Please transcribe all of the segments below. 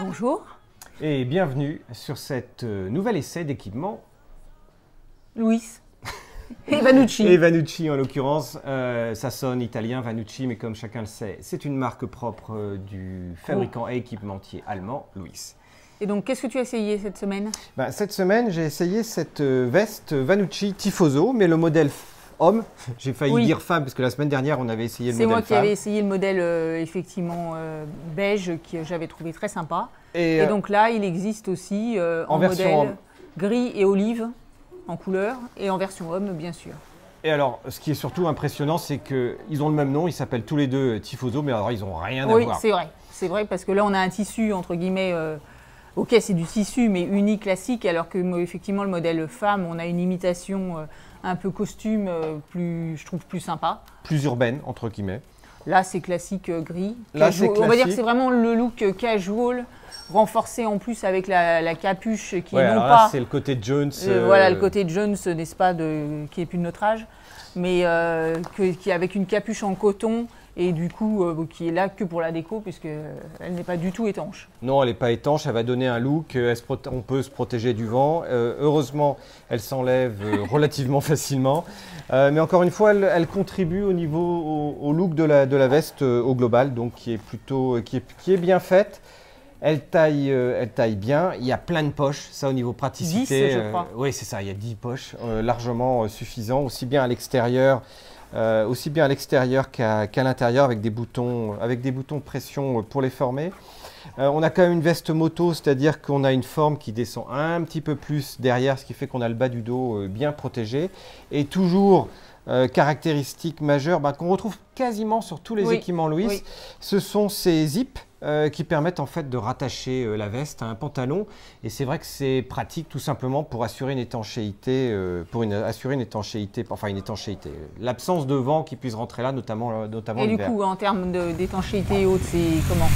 Bonjour. Et bienvenue sur cet nouvel essai d'équipement. Louis. Et Vanucci. Et Vanucci en l'occurrence. Ça sonne italien, Vanucci, mais comme chacun le sait, c'est une marque propre du fabricant et équipementier allemand, Louis. Et donc, qu'est-ce que tu as essayé cette semaine? Cette semaine, j'ai essayé cette veste Vanucci Tifoso, mais le modèle homme. J'ai failli dire femme, parce que la semaine dernière, on avait essayé le modèle femme. C'est moi qui avais essayé le modèle effectivement beige, que j'avais trouvé très sympa. Et donc là, il existe aussi en version modèle gris et olive, en couleur, et en version homme, bien sûr. Et alors, ce qui est surtout impressionnant, c'est qu'ils ont le même nom, ils s'appellent tous les deux Tifoso, mais alors ils n'ont rien à voir. Oui, c'est vrai. C'est vrai, parce que là, on a un tissu, entre guillemets, ok, c'est du tissu, mais uni classique, alors que effectivement, le modèle femme, on a une imitation un peu costume, je trouve plus sympa. Plus urbaine, entre guillemets. Là, c'est classique gris. Là, c'est classique. On va dire que c'est vraiment le look casual, renforcé en plus avec la capuche qui est non pas... c'est le côté Jones. Voilà, le côté Jones, n'est-ce pas, qui est plus de notre âge, mais qui est avec une capuche en coton et du coup qui est là que pour la déco puisqu'elle n'est pas du tout étanche. Non, elle n'est pas étanche, elle va donner un look, on peut se protéger du vent. Heureusement, elle s'enlève relativement facilement. Mais encore une fois, elle contribue au look de la veste au global, donc qui est bien faite. Elle taille bien, il y a plein de poches, ça au niveau praticité. 10, je crois. Oui, c'est ça, il y a 10 poches, largement suffisant, aussi bien à l'extérieur qu'à l'intérieur avec des boutons de pression pour les former. On a quand même une veste moto, c'est-à-dire qu'on a une forme qui descend un petit peu plus derrière, ce qui fait qu'on a le bas du dos bien protégé. Et toujours, caractéristique majeure qu'on retrouve quasiment sur tous les équipements Louis, ce sont ces zips qui permettent en fait de rattacher la veste à un pantalon. Et c'est vrai que c'est pratique tout simplement pour assurer une étanchéité, l'absence de vent qui puisse rentrer là, notamment et du coup, en termes d'étanchéité et autres, c'est comment?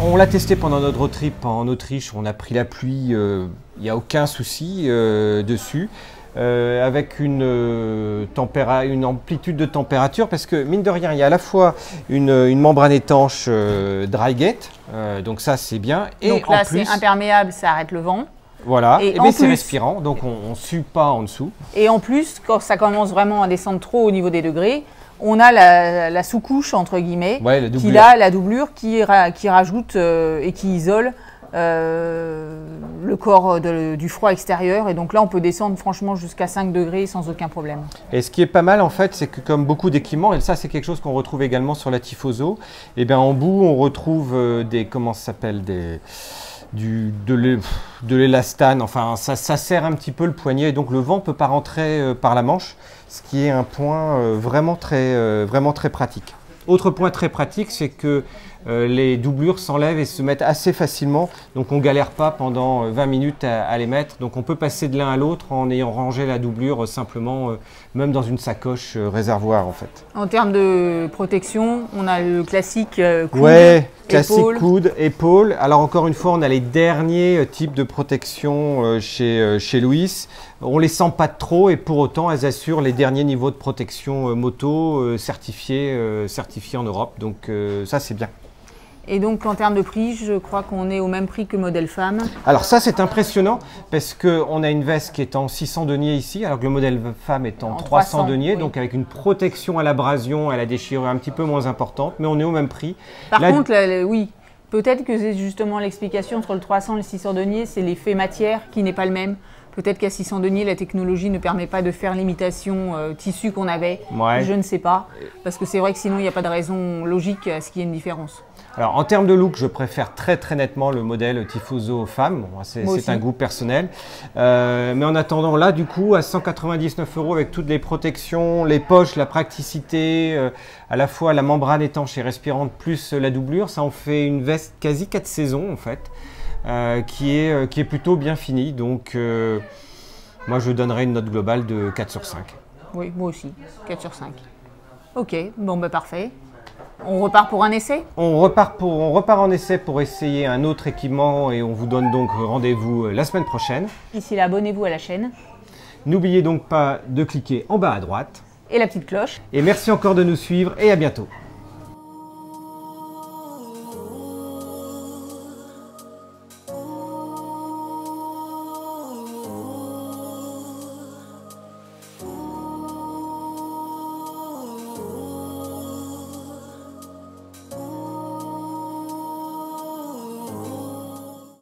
On l'a testé pendant notre road trip en Autriche, on a pris la pluie, il n'y a aucun souci dessus. Avec une amplitude de température, parce que mine de rien, il y a à la fois une membrane étanche dry gate, donc ça c'est bien. Et donc là c'est imperméable, ça arrête le vent. Voilà, et c'est respirant, donc on ne sue pas en dessous. Et en plus, quand ça commence vraiment à descendre trop au niveau des degrés, on a la sous-couche, entre guillemets, qui a la doublure qui rajoute et qui isole le corps du froid extérieur, et donc là on peut descendre franchement jusqu'à 5 degrés sans aucun problème. Et ce qui est pas mal en fait, c'est que comme beaucoup d'équipements, et ça c'est quelque chose qu'on retrouve également sur la Tifoso, et bien en bout on retrouve de l'élastane, enfin ça serre un petit peu le poignet, et donc le vent ne peut pas rentrer par la manche, ce qui est un point vraiment très pratique. Autre point très pratique, c'est que les doublures s'enlèvent et se mettent assez facilement, donc on ne galère pas pendant 20 minutes à les mettre, donc on peut passer de l'un à l'autre en ayant rangé la doublure simplement, même dans une sacoche réservoir en fait. En termes de protection, on a le classique coude, épaule. Alors encore une fois, on a les derniers types de protection chez Louis. On les sent pas trop et pour autant, elles assurent les derniers niveaux de protection moto certifiés en Europe, donc ça c'est bien. Et donc en termes de prix, je crois qu'on est au même prix que modèle femme. Alors ça c'est impressionnant parce qu'on a une veste qui est en 600 deniers ici, alors que le modèle femme est en 300 deniers, donc avec une protection à l'abrasion, à la déchirure un petit peu moins importante, mais on est au même prix. Par contre, oui, peut-être que c'est justement l'explication entre le 300 et le 600 deniers, c'est l'effet matière qui n'est pas le même. Peut-être qu'à 600 deniers, la technologie ne permet pas de faire l'imitation tissu qu'on avait. Je ne sais pas. Parce que c'est vrai que sinon, il n'y a pas de raison logique à ce qu'il y ait une différence. Alors, en termes de look, je préfère très nettement le modèle Tifoso femme. Bon, c'est un goût personnel. Mais en attendant, là, du coup, à 199 € avec toutes les protections, les poches, la praticité, à la fois la membrane étanche et respirante, plus la doublure, ça en fait une veste quasi 4 saisons, en fait. Qui est plutôt bien fini, donc moi je donnerais une note globale de 4 sur 5. Oui, moi aussi, 4 sur 5. Ok, bon parfait. On repart pour un essai? On repart en essai pour essayer un autre équipement et on vous donne donc rendez-vous la semaine prochaine. Ici là, abonnez-vous à la chaîne. N'oubliez donc pas de cliquer en bas à droite. Et la petite cloche. Et merci encore de nous suivre et à bientôt.